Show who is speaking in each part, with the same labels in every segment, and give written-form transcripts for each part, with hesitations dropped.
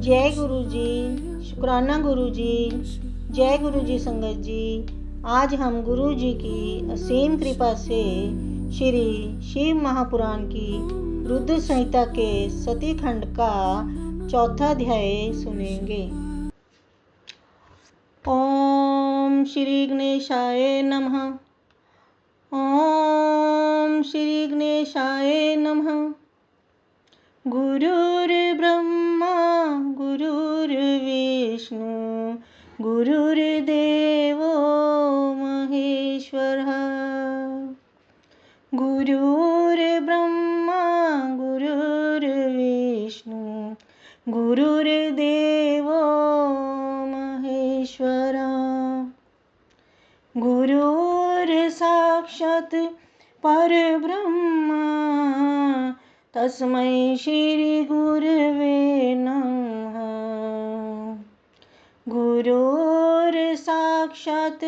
Speaker 1: जय गुरु जी, शुक्राना गुरु जी, जय गुरु जी संगत जी। आज हम गुरु जी की असीम कृपा से श्री शिव महापुराण की रुद्र संहिता के सती खंड का चौथा अध्याय सुनेंगे। ओम श्री गणेशाय नमः। ओम श्री गणेशाय नमः। गुरुर्ब्रह्मा गुरुर्विष्णु गुरुर्देवो महेश्वरः। गुरुर्ब्रह्मा गुरुर्विष्णु गुरुर्देवो महेश्वरः। गुरुर्साक्षात् परब्रह्म तस्मै श्री गुरवे नमः। गुरुर्साक्षात्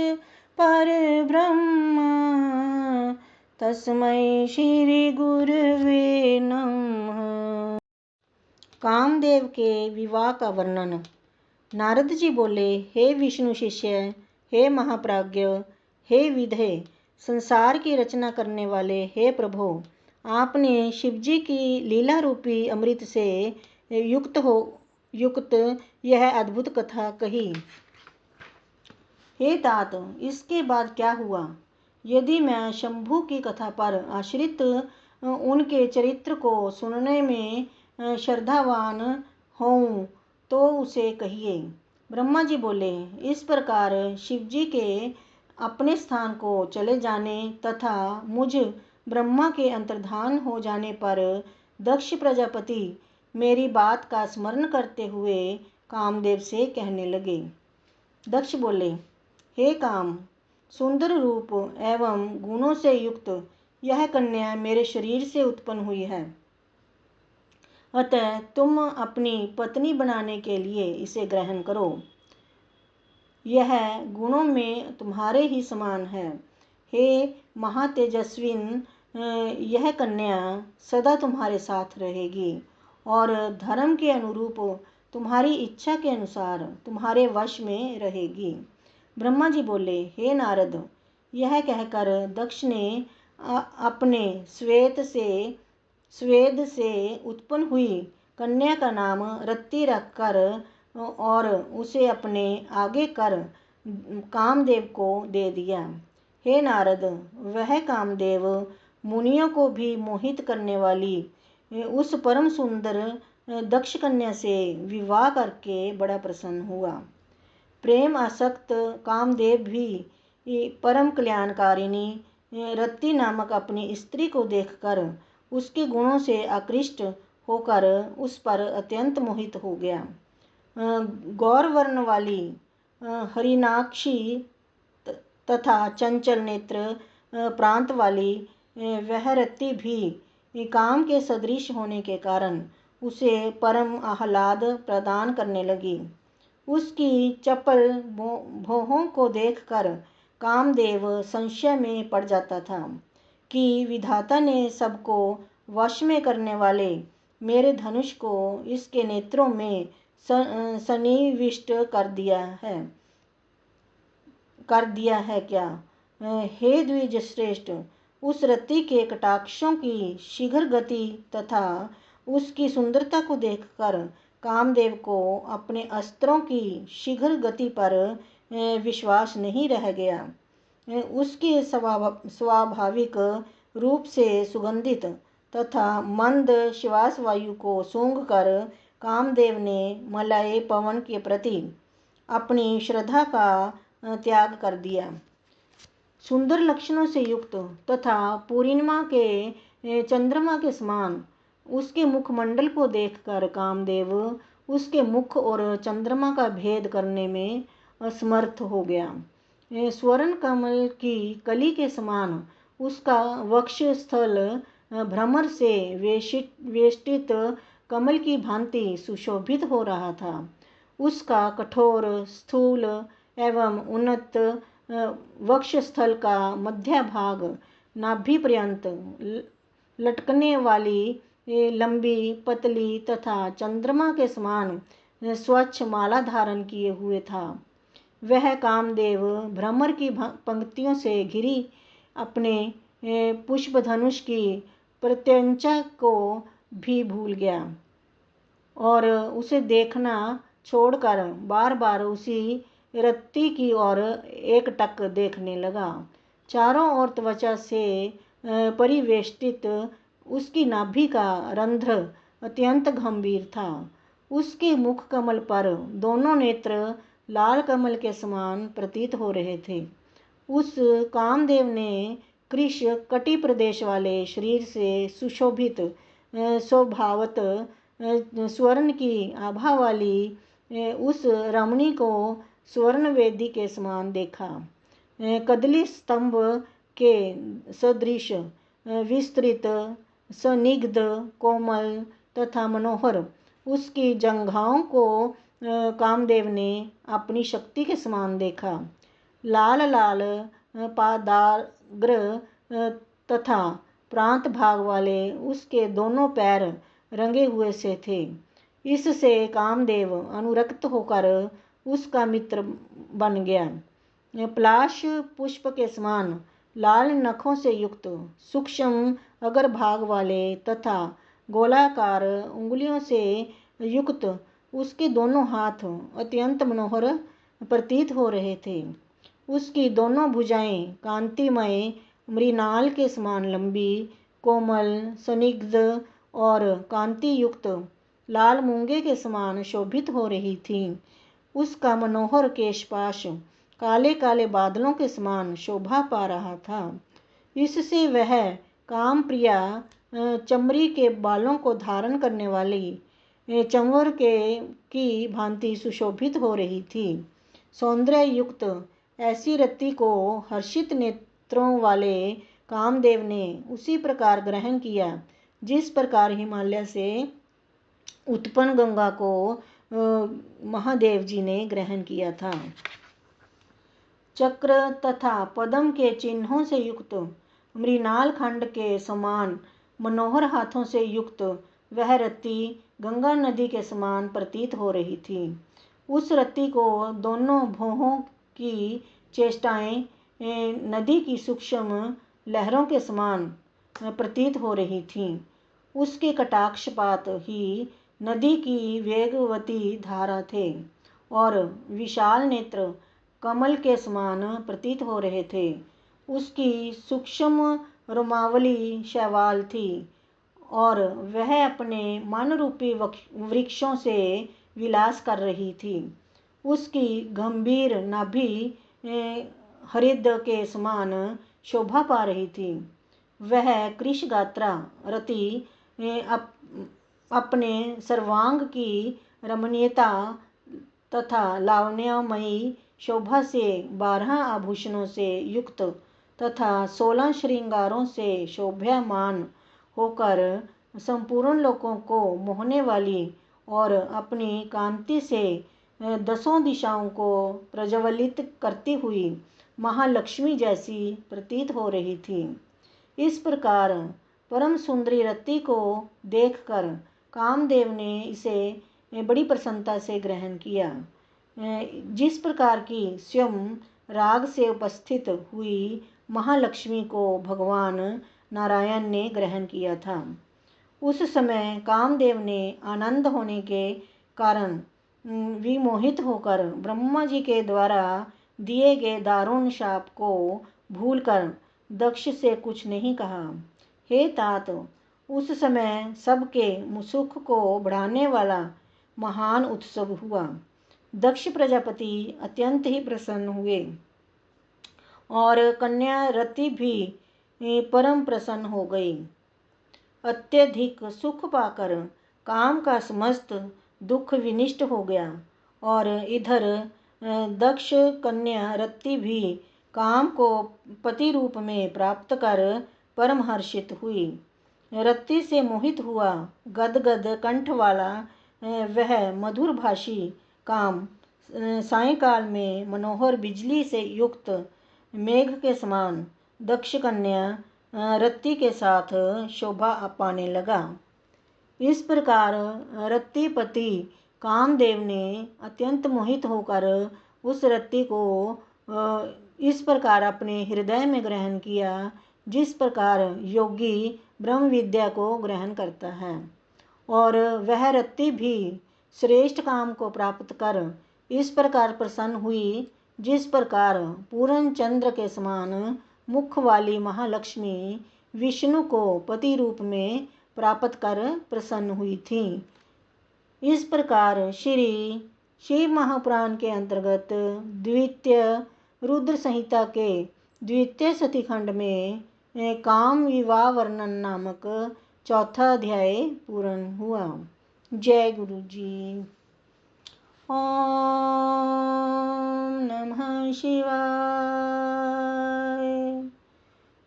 Speaker 1: परब्रह्म तस्मै श्री गुरवे नमः। कामदेव के विवाह का वर्णन। नारद जी बोले, हे विष्णु शिष्य, हे महाप्राज्ञ, हे विधे, संसार की रचना करने वाले हे प्रभु, आपने शिवजी की लीला रूपी अमृत से युक्त यह अद्भुत कथा कही। हे तात, इसके बाद क्या हुआ? यदि मैं शंभु की कथा पर आश्रित उनके चरित्र को सुनने में श्रद्धावान हूँ तो उसे कहिए। ब्रह्मा जी बोले, इस प्रकार शिवजी के अपने स्थान को चले जाने तथा मुझ ब्रह्मा के अंतर्धान हो जाने पर दक्ष प्रजापति मेरी बात का स्मरण करते हुए कामदेव से कहने लगे। दक्ष बोले, हे काम, सुंदर रूप एवं गुणों से युक्त यह कन्या मेरे शरीर से उत्पन्न हुई है, अतः तुम अपनी पत्नी बनाने के लिए इसे ग्रहण करो। यह गुणों में तुम्हारे ही समान है। हे महातेजस्विन, यह कन्या सदा तुम्हारे साथ रहेगी और धर्म के अनुरूप तुम्हारी इच्छा के अनुसार तुम्हारे वश में रहेगी। ब्रह्मा जी बोले, हे नारद, यह कहकर दक्ष ने अपने स्वेद से उत्पन्न हुई कन्या का नाम रत्ती रखकर और उसे अपने आगे कर कामदेव को दे दिया। हे नारद, वह कामदेव मुनियों को भी मोहित करने वाली उस परम सुंदर दक्ष कन्या से विवाह करके बड़ा प्रसन्न हुआ। प्रेम आसक्त कामदेव भी परम कल्याणकारिणी रत्ती नामक अपनी स्त्री को देखकर उसके गुणों से आकृष्ट होकर उस पर अत्यंत मोहित हो गया। गौरवर्ण वाली हरिनाक्षी तथा चंचल नेत्र प्रांत वाली वह रत्ती भी काम के सदृश होने के कारण उसे परम आह्लाद प्रदान करने लगी। उसकी चपल भौहों को देखकर कामदेव संशय में पड़ जाता था कि विधाता ने सबको वश में करने वाले मेरे धनुष को इसके नेत्रों में सन्निविष्ट कर दिया है क्या? हे द्विज श्रेष्ठ, उस रति के कटाक्षों की शीघ्र गति तथा उसकी सुंदरता को देखकर कामदेव को अपने अस्त्रों की शीघ्र गति पर विश्वास नहीं रह गया। उसके स्वाभाविक रूप से सुगंधित तथा मंद श्वास वायु को सूंघकर कामदेव ने मलय पवन के प्रति अपनी श्रद्धा का त्याग कर दिया। सुंदर लक्षणों से युक्त तथा पूर्णिमा के चंद्रमा के समान उसके मुखमंडल को देखकर कामदेव उसके मुख और चंद्रमा का भेद करने में असमर्थ हो गया। स्वर्ण कमल की कली के समान उसका वक्ष स्थल भ्रमर से वेष्टित कमल की भांति सुशोभित हो रहा था। उसका कठोर स्थूल एवं उन्नत वक्षस्थल का मध्य भाग नाभि पर्यंत लटकने वाली लंबी पतली तथा चंद्रमा के समान स्वच्छ माला धारण किए हुए था। वह कामदेव भ्रमर की पंक्तियों से घिरी अपने पुष्पधनुष की प्रत्यंचा को भी भूल गया और उसे देखना छोड़कर बार बार उसी रत्ती की ओर एकटक देखने लगा। चारों ओर त्वचा से परिवेष्टित उसकी नाभि का रंध्र अत्यंत गंभीर था। उसके मुख कमल पर दोनों नेत्र लाल कमल के समान प्रतीत हो रहे थे। उस कामदेव ने कृश कटी प्रदेश वाले शरीर से सुशोभित स्वभावत स्वर्ण की आभा वाली उस रमणी को स्वर्ण वेदी के समान देखा। कदली स्तंभ के सदृश विस्तृत, सनिग्ध, कोमल तथा मनोहर उसकी जंघाओं को कामदेव ने अपनी शक्ति के समान देखा। लाल लाल पादाग्र तथा प्रांत भाग वाले उसके दोनों पैर रंगे हुए से थे। इससे कामदेव अनुरक्त होकर उसका मित्र बन गया। पलाश पुष्प के समान लाल नखों से युक्त, सूक्ष्म अग्रभाग वाले तथा गोलाकार उंगलियों से युक्त उसके दोनों हाथ अत्यंत मनोहर प्रतीत हो रहे थे। उसकी दोनों भुजाएं कांतिमय मृणाल के समान लंबी, कोमल, सनिग्ध और कांति युक्त लाल मूंगे के समान शोभित हो रही थीं। उसका मनोहर केशपाश काले काले बादलों के समान शोभा पा रहा था। इससे वह काम प्रिया चमड़ी के बालों को धारण करने वाली चंवर की भांति सुशोभित हो रही थी। सौंदर्य युक्त ऐसी रति को हर्षित नेत्रों वाले कामदेव ने उसी प्रकार ग्रहण किया जिस प्रकार हिमालय से उत्पन्न गंगा को महादेव जी ने ग्रहण किया था। चक्र तथा पद्म के चिन्हों से युक्त मृणाल खंड के समान मनोहर हाथों से युक्त वह रति गंगा नदी के समान प्रतीत हो रही थी। उस रति को दोनों भौहों की चेष्टाएं नदी की सूक्ष्म लहरों के समान प्रतीत हो रही थीं। उसके कटाक्षपात ही नदी की वेगवती धारा थे और विशाल नेत्र कमल के समान प्रतीत हो रहे थे। उसकी सूक्ष्म रोमावली शैवाल थी और वह अपने मन रूपी वृक्षों से विलास कर रही थी। उसकी गंभीर नाभि हरिद के समान शोभा पा रही थी। वह कृशगात्रा रति अपने सर्वांग की रमणीयता तथा लावण्यमयी शोभा से 12 आभूषणों से युक्त तथा 16 श्रृंगारों से शोभायमान होकर संपूर्ण लोकों को मोहने वाली और अपनी कांति से 10 दिशाओं को प्रज्वलित करती हुई महालक्ष्मी जैसी प्रतीत हो रही थी। इस प्रकार परम सुंदरी रति को देखकर कामदेव ने इसे बड़ी प्रसन्नता से ग्रहण किया। जिस प्रकार की स्वयं राग से उपस्थित हुई महालक्ष्मी को भगवान नारायण ने ग्रहण किया था। उस समय कामदेव ने आनंद होने के कारण विमोहित होकर ब्रह्मा जी के द्वारा दिए गए दारुण शाप को भूलकर दक्ष से कुछ नहीं कहा। हे तात, उस समय सबके सुख को बढ़ाने वाला महान उत्सव हुआ। दक्ष प्रजापति अत्यंत ही प्रसन्न हुए और कन्या रति भी परम प्रसन्न हो गई। अत्यधिक सुख पाकर काम का समस्त दुख विनिष्ट हो गया और इधर दक्ष कन्या रति भी काम को पति रूप में प्राप्त कर परम हर्षित हुई। रति से मोहित हुआ गदगद कंठ वाला वह मधुर भाषी काम सायंकाल में मनोहर बिजली से युक्त मेघ के समान दक्ष कन्या रति के साथ शोभा पाने लगा। इस प्रकार रतिपति कामदेव ने अत्यंत मोहित होकर उस रत्ती को इस प्रकार अपने हृदय में ग्रहण किया जिस प्रकार योगी ब्रह्म विद्या को ग्रहण करता है, और वह रत्ती भी श्रेष्ठ काम को प्राप्त कर इस प्रकार प्रसन्न हुई जिस प्रकार पूर्ण चंद्र के समान मुख वाली महालक्ष्मी विष्णु को पति रूप में प्राप्त कर प्रसन्न हुई थी। इस प्रकार श्री शिव महापुराण के अंतर्गत द्वितीय रुद्र संहिता के द्वितीय सतीखंड में काम विवाह वर्णन नामक चौथा अध्याय पूर्ण हुआ। जय गुरु जी। ओम नमः शिवाय।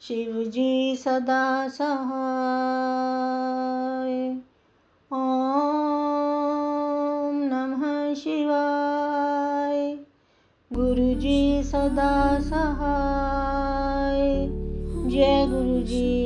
Speaker 1: शिव जी सदा सहाय। ओम नमः शिवाय। गुरु जी सदा सहाय। जय गुरु जी।